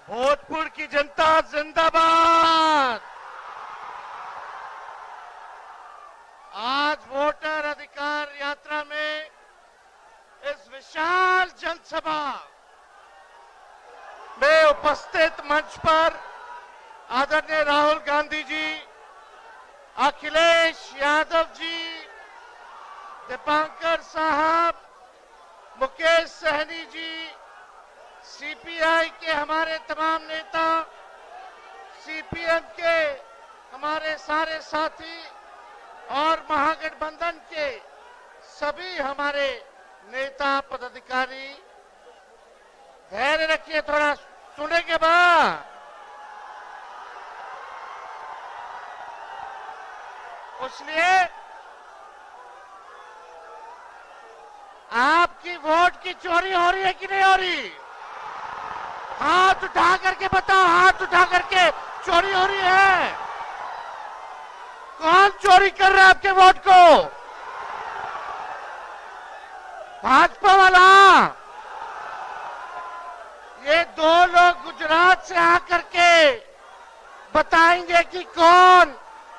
भोजपुर की जनता जिंदाबाद। आज वोटर अधिकार यात्रा में इस विशाल जनसभा में उपस्थित मंच पर आदरणीय राहुल गांधी जी, अखिलेश यादव जी, दीपांकर साहब, मुकेश सहनी जी, सीपीआई के हमारे तमाम नेता, सीपीएम के हमारे सारे साथी और महागठबंधन के सभी हमारे नेता पदाधिकारी, धैर्य रखिए, थोड़ा सुने के बाद। इसलिए आपकी वोट की चोरी हो रही है कि नहीं हो रही? हाथ उठा करके बताओ, हाथ उठा करके चोरी हो रही है? कौन चोरी कर रहा है आपके वोट को? भाजपा वाला। ये दो लोग गुजरात से आकर के बताएंगे कि कौन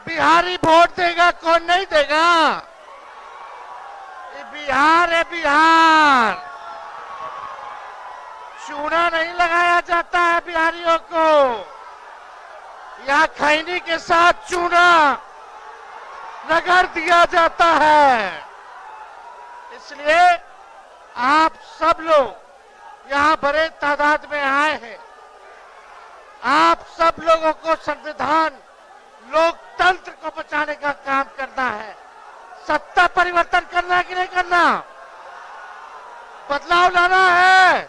बिहारी वोट देगा, कौन नहीं देगा। ये बिहार है, बिहार। चूना नहीं लगाया जाता है बिहारियों को, या खैनी के साथ चूना रगड़ दिया जाता है। इसलिए आप सब लोग यहाँ बड़े तादाद में आए हैं। आप सब लोगों को संविधान, लोकतंत्र को बचाने का काम करना है। सत्ता परिवर्तन करना है कि नहीं करना? बदलाव लाना है,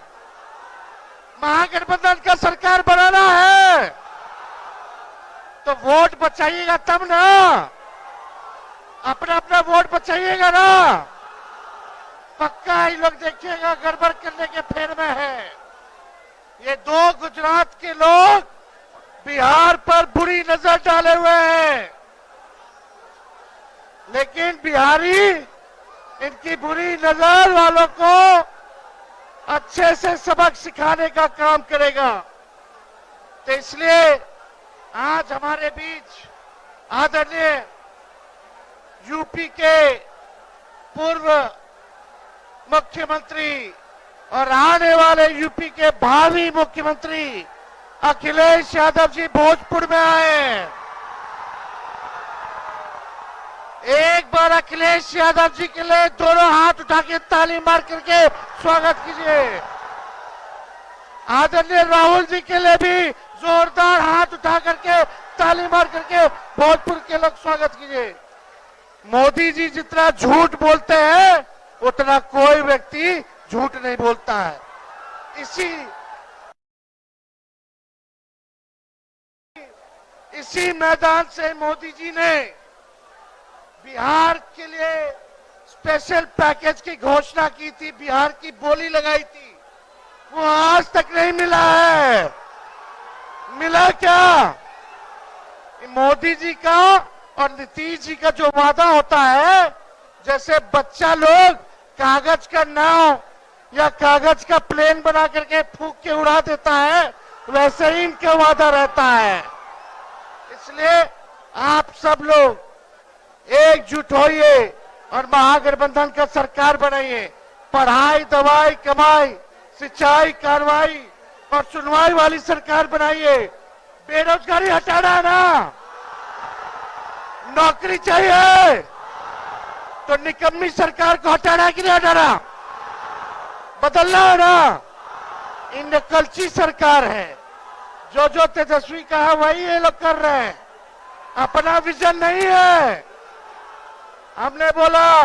महागठबंधन का सरकार बनाना है। तो वोट बचाइएगा तब ना, अपना अपना वोट बचाइएगा ना। पक्का ये लोग देखिएगा गड़बड़ करने के फेर में है। ये दो गुजरात के लोग बिहार पर बुरी नजर डाले हुए हैं, लेकिन बिहारी इनकी बुरी नजर वालों को अच्छे से सबक सिखाने का काम करेगा। तो इसलिए आज हमारे बीच आदरणीय यूपी के पूर्व मुख्यमंत्री और आने वाले यूपी के भावी मुख्यमंत्री अखिलेश यादव जी भोजपुर में आए। एक बार अखिलेश यादव जी के लिए दोनों हाथ उठा के ताली मार करके स्वागत कीजिए। आदरणीय राहुल जी के लिए भी जोरदार हाथ उठा करके ताली मार करके भोजपुर के लोग स्वागत कीजिए। मोदी जी जितना झूठ बोलते हैं उतना कोई व्यक्ति झूठ नहीं बोलता है। इसी मैदान से मोदी जी ने बिहार के लिए स्पेशल पैकेज की घोषणा की थी, बिहार की बोली लगाई थी। वो आज तक नहीं मिला है। मिला क्या? मोदी जी का और नीतीश जी का जो वादा होता है, जैसे बच्चा लोग कागज का नाव या कागज का प्लेन बना करके फूंक के उड़ा देता है, वैसे ही इनका वादा रहता है। इसलिए आप सब लोग एकजुट होइए और महागठबंधन का सरकार बनाइए। पढ़ाई, दवाई, कमाई, सिंचाई, कार्रवाई और सुनवाई वाली सरकार बनाइए। बेरोजगारी हटाना है ना, नौकरी चाहिए, तो निकम्मी सरकार को हटाना है कि नहीं हटाना? बदलना है ना। इन नकलची सरकार है, जो जो तेजस्वी कहा वही ये लोग कर रहे हैं। अपना विजन नहीं है। हमने बोला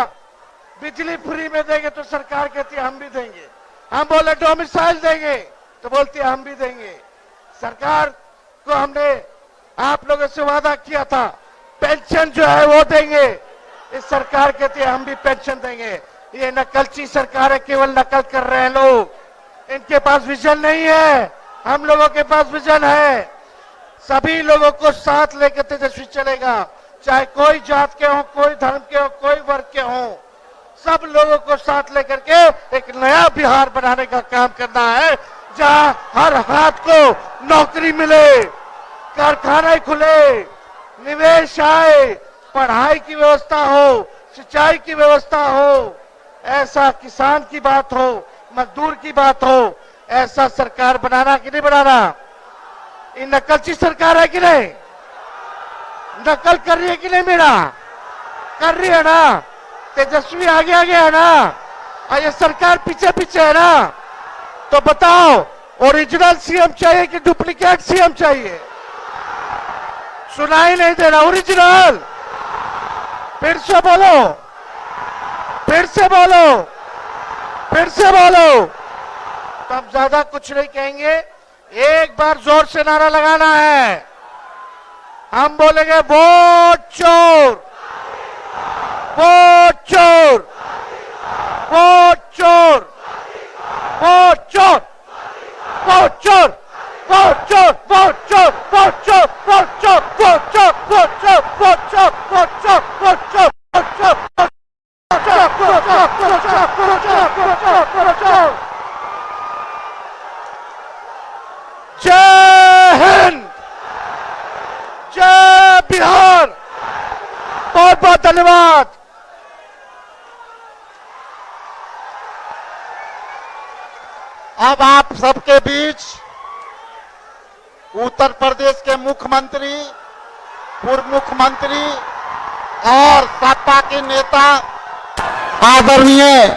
बिजली फ्री में देंगे तो सरकार कहती है हम भी देंगे। हम बोले डोमिसाइल देंगे तो बोलती है हम भी देंगे। सरकार को हमने आप लोगों से वादा किया था पेंशन जो है वो देंगे, इस सरकार कहती है हम भी पेंशन देंगे। ये नकलची सरकार है, केवल नकल कर रहे हैं लोग। इनके पास विजन नहीं है, हम लोगों के पास विजन है। सभी लोगों को साथ लेकर तेजस्वी चलेगा, चाहे कोई जात के हो, कोई धर्म के हो, कोई वर्ग के हो। सब लोगों को साथ लेकर के एक नया बिहार बनाने का काम करना है, जहां हर हाथ को नौकरी मिले, कारखाने खुले, निवेश आए, पढ़ाई की व्यवस्था हो, सिंचाई की व्यवस्था हो, ऐसा किसान की बात हो, मजदूर की बात हो, ऐसा सरकार बनाना कि नहीं बनाना? ये नकलची सरकार है कि नहीं? नकल कर रही है कि नहीं? मेरा कर रही है ना? तेजस्वी आगे आगे है ना, और ये सरकार पीछे पीछे है ना? तो बताओ, ओरिजिनल सीएम चाहिए कि डुप्लीकेट सीएम चाहिए? सुनाई नहीं दे रहा। ओरिजिनल, फिर से बोलो, फिर से बोलो, फिर से बोलो। तो हम ज्यादा कुछ नहीं कहेंगे, एक बार जोर से नारा लगाना है। हम बोलेंगे वोट चोर, वोट चोर, वोट चोर, वोट चोर, वोट चोर, वोट चोर, वोट चोर, वोट चोर, वोट चोर, वोट चोर, वोट चोर, वोट चोर, वोट चोर, वोट चोर, वोट चोर, जय हिंद, जय बिहार। बहुत बहुत धन्यवाद। अब आप सबके बीच उत्तर प्रदेश के मुख्यमंत्री, पूर्व मुख्यमंत्री और सपा के नेता आदरणीय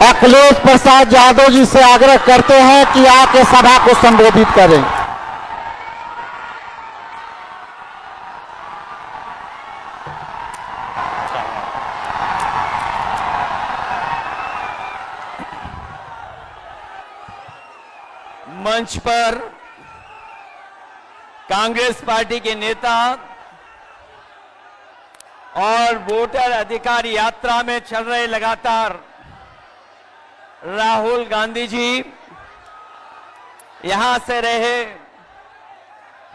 अखिलेश प्रसाद यादव जी से आग्रह करते हैं कि आके सभा को संबोधित करें। मंच पर कांग्रेस पार्टी के नेता और वोटर अधिकार यात्रा में चल रहे लगातार राहुल गांधी जी, यहां से रहे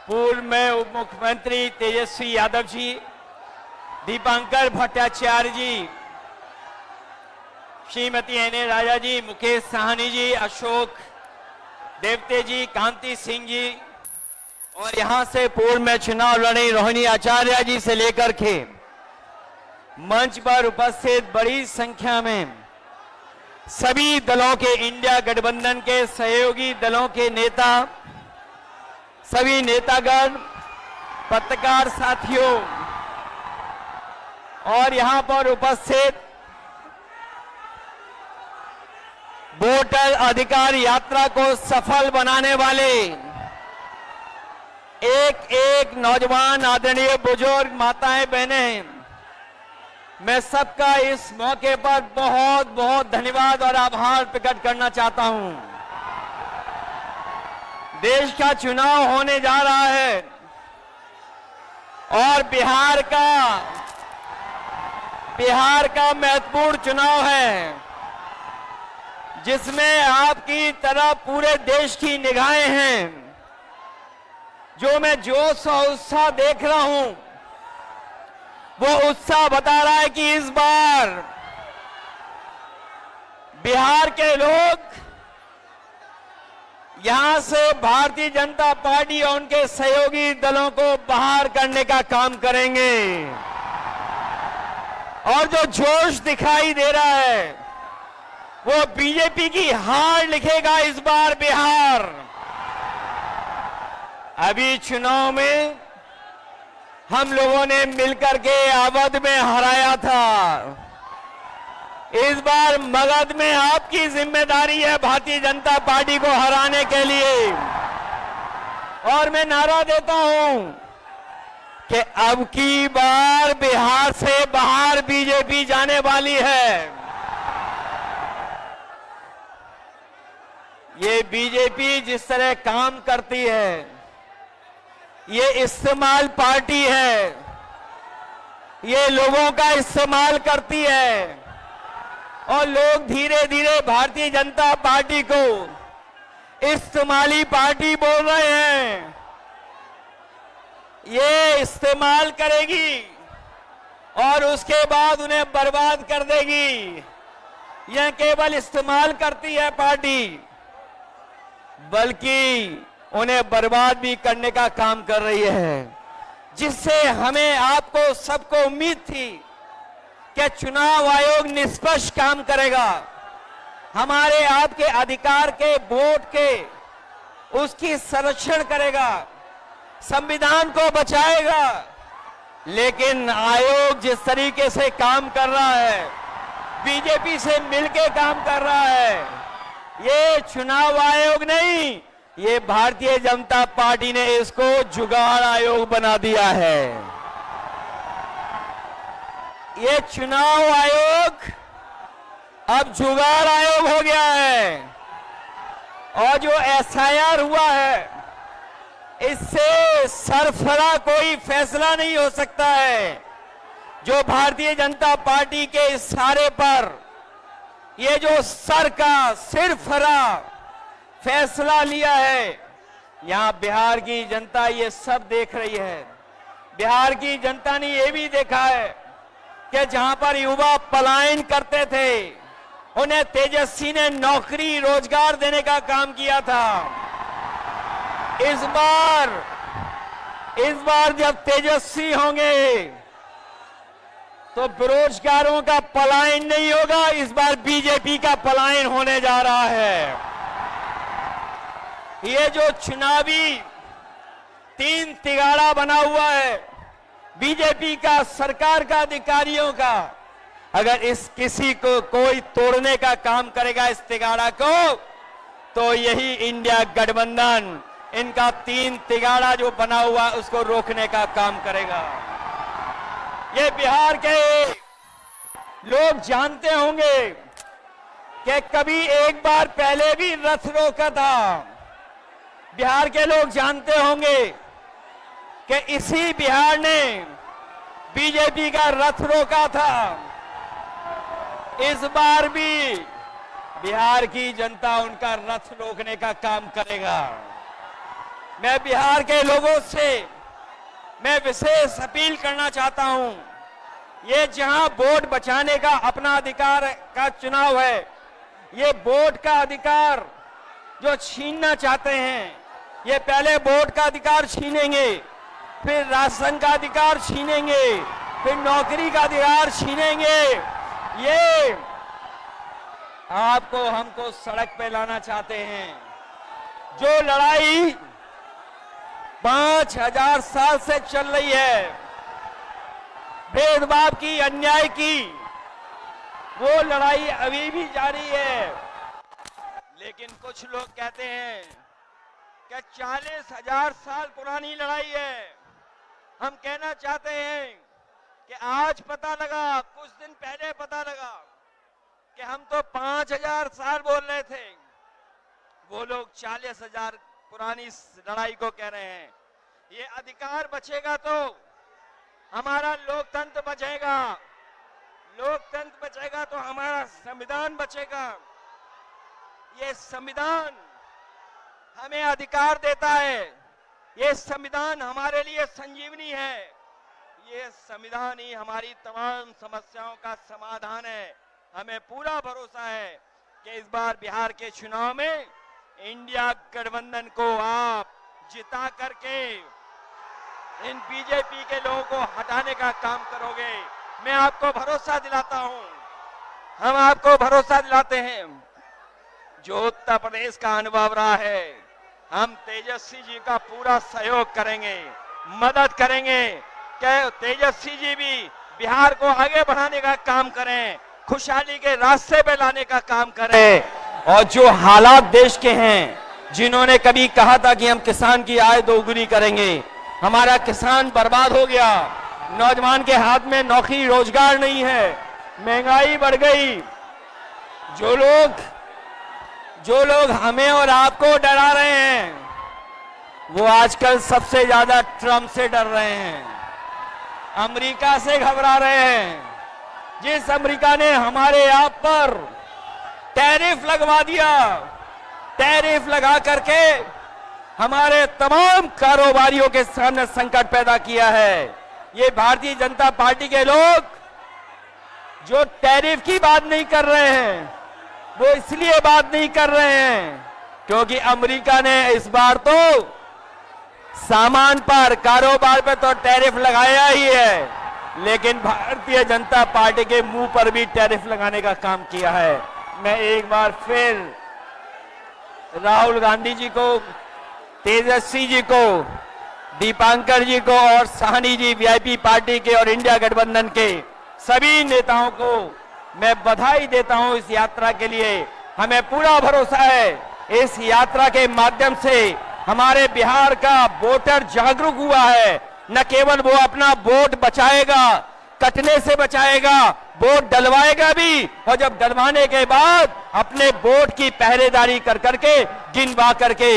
पूर्व में उप मुख्यमंत्री तेजस्वी यादव जी, दीपांकर भट्टाचार्य जी, श्रीमती एन राजा जी, मुकेश साहनी जी, अशोक देवते जी, कांति सिंह जी, और यहां से पूर्व में चुनाव लड़ी रोहिणी आचार्य जी से लेकर के मंच पर उपस्थित बड़ी संख्या में सभी दलों के, इंडिया गठबंधन के सहयोगी दलों के नेता, सभी नेतागण, पत्रकार साथियों और यहां पर उपस्थित वोटर अधिकार यात्रा को सफल बनाने वाले एक एक नौजवान, आदरणीय बुजुर्ग, माताएं, बहनें, मैं सबका इस मौके पर बहुत बहुत धन्यवाद और आभार प्रकट करना चाहता हूं। देश का चुनाव होने जा रहा है और बिहार का महत्वपूर्ण चुनाव है, जिसमें आपकी तरह पूरे देश की निगाहें हैं। जो मैं जोश और उत्साह देख रहा हूं, वो उत्साह बता रहा है कि इस बार बिहार के लोग यहां से भारतीय जनता पार्टी और उनके सहयोगी दलों को बाहर करने का काम करेंगे। और जो जोश दिखाई दे रहा है, वो बीजेपी की हार लिखेगा इस बार बिहार। अभी चुनाव में हम लोगों ने मिलकर के अवध में हराया था। इस बार मगध में आपकी जिम्मेदारी है भारतीय जनता पार्टी को हराने के लिए। और मैं नारा देता हूं कि अब की बार बिहार से बाहर बीजेपी जाने वाली है। ये बीजेपी जिस तरह काम करती है, ये इस्तेमाल पार्टी है, ये लोगों का इस्तेमाल करती है और लोग धीरे धीरे भारतीय जनता पार्टी को इस्तेमाली पार्टी बोल रहे हैं। ये इस्तेमाल करेगी और उसके बाद उन्हें बर्बाद कर देगी। यह केवल इस्तेमाल करती है पार्टी। बल्कि उन्हें बर्बाद भी करने का काम कर रही है, जिससे हमें आपको सबको उम्मीद थी कि चुनाव आयोग निष्पक्ष काम करेगा, हमारे आपके अधिकार के वोट के उसकी संरक्षण करेगा, संविधान को बचाएगा। लेकिन आयोग जिस तरीके से काम कर रहा है, बीजेपी से मिलकर काम कर रहा है, ये चुनाव आयोग नहीं, ये भारतीय जनता पार्टी ने इसको जुगाड़ आयोग बना दिया है। ये चुनाव आयोग अब जुगाड़ आयोग हो गया है। और जो एसआईआर हुआ है, इससे सरफरा कोई फैसला नहीं हो सकता है। जो भारतीय जनता पार्टी के इशारे पर ये जो सर का सिरफरा फैसला लिया है, यहां बिहार की जनता ये सब देख रही है। बिहार की जनता ने ये भी देखा है कि जहां पर युवा पलायन करते थे, उन्हें तेजस्वी ने नौकरी रोजगार देने का काम किया था। इस बार जब तेजस्वी होंगे तो बेरोजगारों का पलायन नहीं होगा, इस बार बीजेपी का पलायन होने जा रहा है। ये जो चुनावी तीन तिगाड़ा बना हुआ है बीजेपी का, सरकार का, अधिकारियों का, अगर इस किसी को कोई तोड़ने का काम करेगा इस तिगाड़ा को, तो यही इंडिया गठबंधन इनका तीन तिगाड़ा जो बना हुआ उसको रोकने का काम करेगा। ये बिहार के लोग जानते होंगे कि कभी एक बार पहले भी रथ रोका था। बिहार के लोग जानते होंगे कि इसी बिहार ने बीजेपी का रथ रोका था। इस बार भी बिहार की जनता उनका रथ रोकने का काम करेगा। मैं बिहार के लोगों से मैं विशेष अपील करना चाहता हूं, ये जहां वोट बचाने का अपना अधिकार का चुनाव है, ये वोट का अधिकार जो छीनना चाहते हैं, ये पहले वोट का अधिकार छीनेंगे, फिर राशन का अधिकार छीनेंगे, फिर नौकरी का अधिकार छीनेंगे। ये आपको हमको सड़क पे लाना चाहते हैं। जो लड़ाई 5000 साल से चल रही है, भेदभाव की, अन्याय की, वो लड़ाई अभी भी जारी है। लेकिन कुछ लोग कहते हैं कि 40,000 साल पुरानी लड़ाई है। हम कहना चाहते हैं कि आज पता लगा, कुछ दिन पहले पता लगा कि हम तो 5000 साल बोल रहे थे, वो लोग 40,000 पुरानी लड़ाई को कह रहे हैं। ये अधिकार बचेगा तो हमारा लोकतंत्र बचेगा, लोकतंत्र बचेगा तो हमारा संविधान बचेगा। ये संविधान हमें अधिकार देता है, ये संविधान हमारे लिए संजीवनी है, ये संविधान ही हमारी तमाम समस्याओं का समाधान है। हमें पूरा भरोसा है कि इस बार बिहार के चुनाव में इंडिया गठबंधन को आप जिता करके इन बीजेपी के लोगों को हटाने का काम करोगे। मैं आपको भरोसा दिलाता हूं, हम आपको भरोसा दिलाते हैं। जो उत्तर प्रदेश का अनुभव रहा है, हम तेजस्वी जी का पूरा सहयोग करेंगे, मदद करेंगे कि तेजस्वी जी भी बिहार को आगे बढ़ाने का काम करें, खुशहाली के रास्ते पे लाने का काम करें। और जो हालात देश के हैं, जिन्होंने कभी कहा था कि हम किसान की आय दोगुनी करेंगे, हमारा किसान बर्बाद हो गया, नौजवान के हाथ में नौकरी रोजगार नहीं है, महंगाई बढ़ गई। जो लोग हमें और आपको डरा रहे हैं, वो आजकल सबसे ज्यादा ट्रंप से डर रहे हैं, अमेरिका से घबरा रहे हैं। जिस अमेरिका ने हमारे आप पर टैरिफ लगवा दिया, टैरिफ लगा करके हमारे तमाम कारोबारियों के सामने संकट पैदा किया है। ये भारतीय जनता पार्टी के लोग जो टैरिफ की बात नहीं कर रहे हैं, वो इसलिए बात नहीं कर रहे हैं क्योंकि अमेरिका ने इस बार तो सामान पर, कारोबार पर तो टैरिफ लगाया ही है, लेकिन भारतीय जनता पार्टी के मुंह पर भी टैरिफ लगाने का काम किया है। मैं एक बार फिर राहुल गांधी जी को, तेजस्वी जी को, दीपांकर जी को और साहनी जी वीआईपी पार्टी के और इंडिया गठबंधन के सभी नेताओं को मैं बधाई देता हूं इस यात्रा के लिए। हमें पूरा भरोसा है इस यात्रा के माध्यम से हमारे बिहार का वोटर जागरूक हुआ है। न केवल वो अपना वोट बचाएगा, कटने से बचाएगा, वोट डलवाएगा भी, और जब डलवाने के बाद अपने वोट की पहरेदारी कर करके, गिनवा करके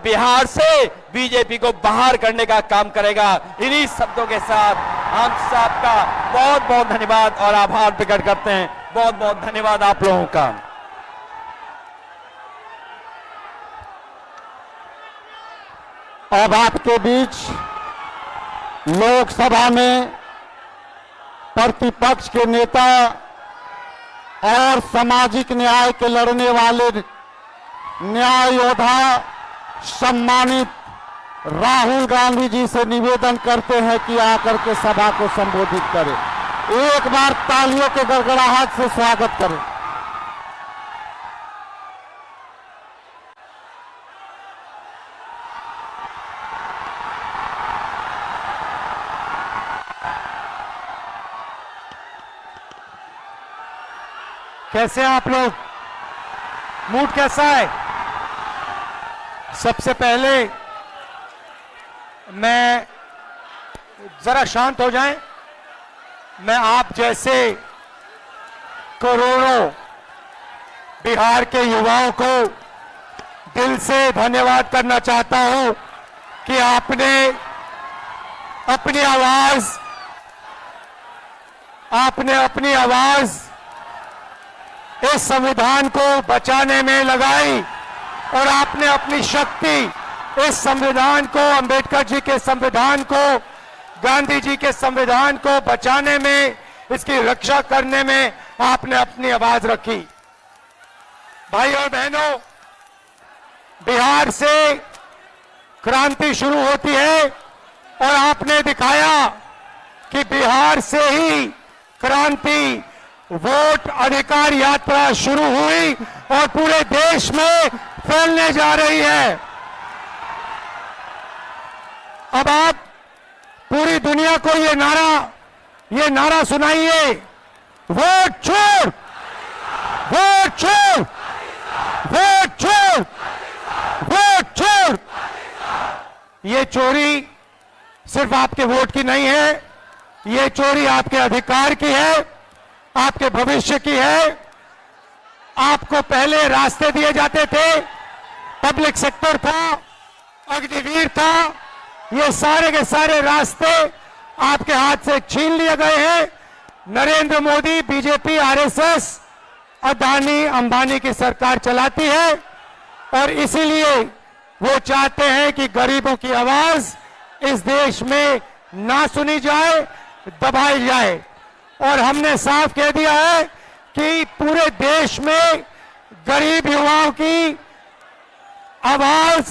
बिहार से बीजेपी को बाहर करने का काम करेगा। इन्हीं शब्दों के साथ हम सबका बहुत बहुत धन्यवाद और आभार प्रकट करते हैं। बहुत बहुत धन्यवाद आप लोगों का। अब आपके बीच लोकसभा में प्रतिपक्ष के नेता और सामाजिक न्याय के लड़ने वाले न्याय योद्धा सम्मानित राहुल गांधी जी से निवेदन करते हैं कि आकर के सभा को संबोधित करें। एक बार तालियों के गड़गड़ाहट से स्वागत करें। कैसे हैं आप लोग? मूड कैसा है? सबसे पहले मैं जरा शांत हो जाएं। मैं आप जैसे करोड़ों बिहार के युवाओं को दिल से धन्यवाद करना चाहता हूं कि आपने अपनी आवाज इस संविधान को बचाने में लगाई और आपने अपनी शक्ति इस संविधान को, अंबेडकर जी के संविधान को, गांधी जी के संविधान को बचाने में, इसकी रक्षा करने में आपने अपनी आवाज रखी। भाइयों और बहनों, बिहार से क्रांति शुरू होती है और आपने दिखाया कि बिहार से ही क्रांति, वोट अधिकार यात्रा शुरू हुई और पूरे देश में फैलने जा रही है। अब आप पूरी दुनिया को ये नारा सुनाइए, वोट छोड़, वोट छोड़, वोट छोड़, वोट छोड़। ये चोरी सिर्फ आपके वोट की नहीं है, ये चोरी आपके अधिकार की है, आपके भविष्य की है। आपको पहले रास्ते दिए जाते थे, पब्लिक सेक्टर था, अग्निवीर था, ये सारे के सारे रास्ते आपके हाथ से छीन लिए गए हैं। नरेंद्र मोदी, बीजेपी, आरएसएस, अदानी अंबानी की सरकार चलाती है और इसीलिए वो चाहते हैं कि गरीबों की आवाज इस देश में ना सुनी जाए, दबाई जाए। और हमने साफ कह दिया है कि पूरे देश में गरीब युवाओं की आवाज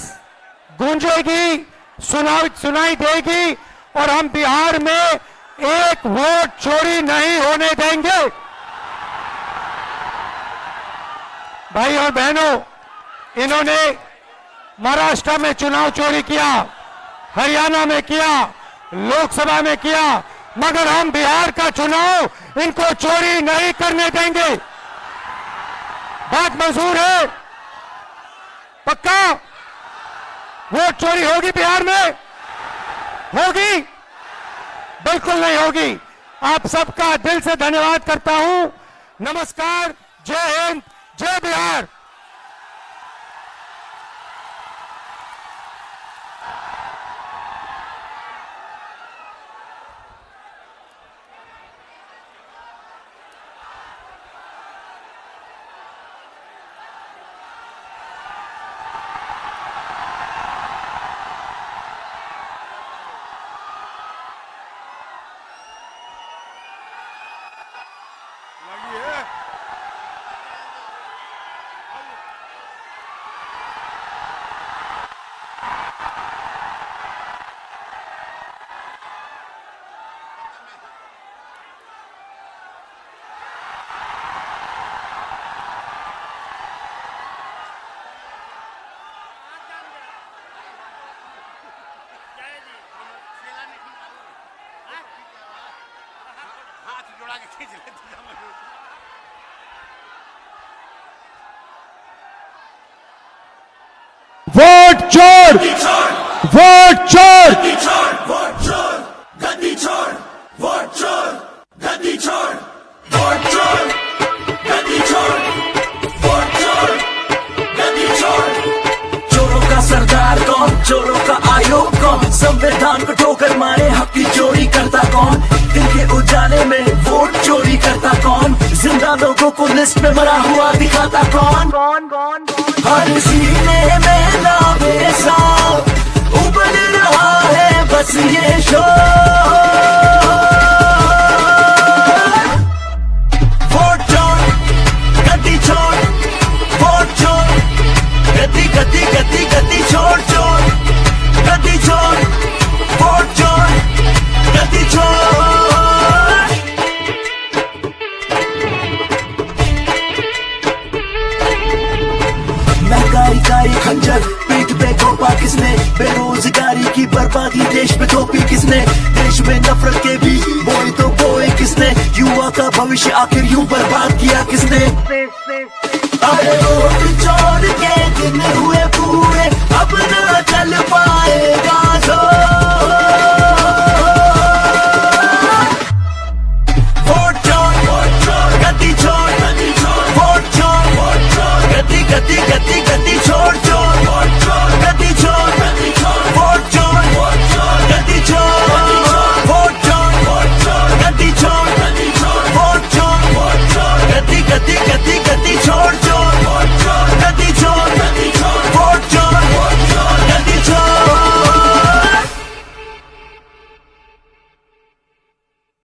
गूंजेगी, सुनाई देगी और हम बिहार में एक वोट चोरी नहीं होने देंगे। भाई और बहनों, इन्होंने महाराष्ट्र में चुनाव चोरी किया, हरियाणा में किया, लोकसभा में किया, मगर हम बिहार का चुनाव इनको चोरी नहीं करने देंगे। बात मंजूर है? पक्का? वोट चोरी होगी बिहार में? होगी? बिल्कुल नहीं होगी। आप सबका दिल से धन्यवाद करता हूं। नमस्कार, जय हिंद, जय बिहार। वोट चोर, वोट चोर, चोरों का सरदार कौन, चोरों का आयोग कौन, संविधान को ठोकर मारे हक की चोरी करता कौन, दिन के उजाले में वोट चोरी करता कौन, जिंदा लोगों को लिस्ट में मरा हुआ दिखाता कौन, हर सीने में नामे साफ उबल रहा है बस ये शोर। वोट चोर, गद्दी छोड़, वोट चोर, गद्दी गद्दी गद्दी गद्दी छोड़ चोर, गद्दी छोड़, वोट चोर, गद्दी छोड़। महंगाई का ये खंजर पीठ पे घोंपा किसने, बेरोजगारी की बर्बादी देश पे थोपी किसने, देश में नफरत के भी बोए तो बोए किसने, युवा का भविष्य आखिर यूं बर्बाद किया किसने। अरे वोट चोर के दिन हुए पूरे, अब न चल पाएगा जोर। वोट चोर, गद्दी छोड़, वोट चोर, गद्दी गद्दी गद्दी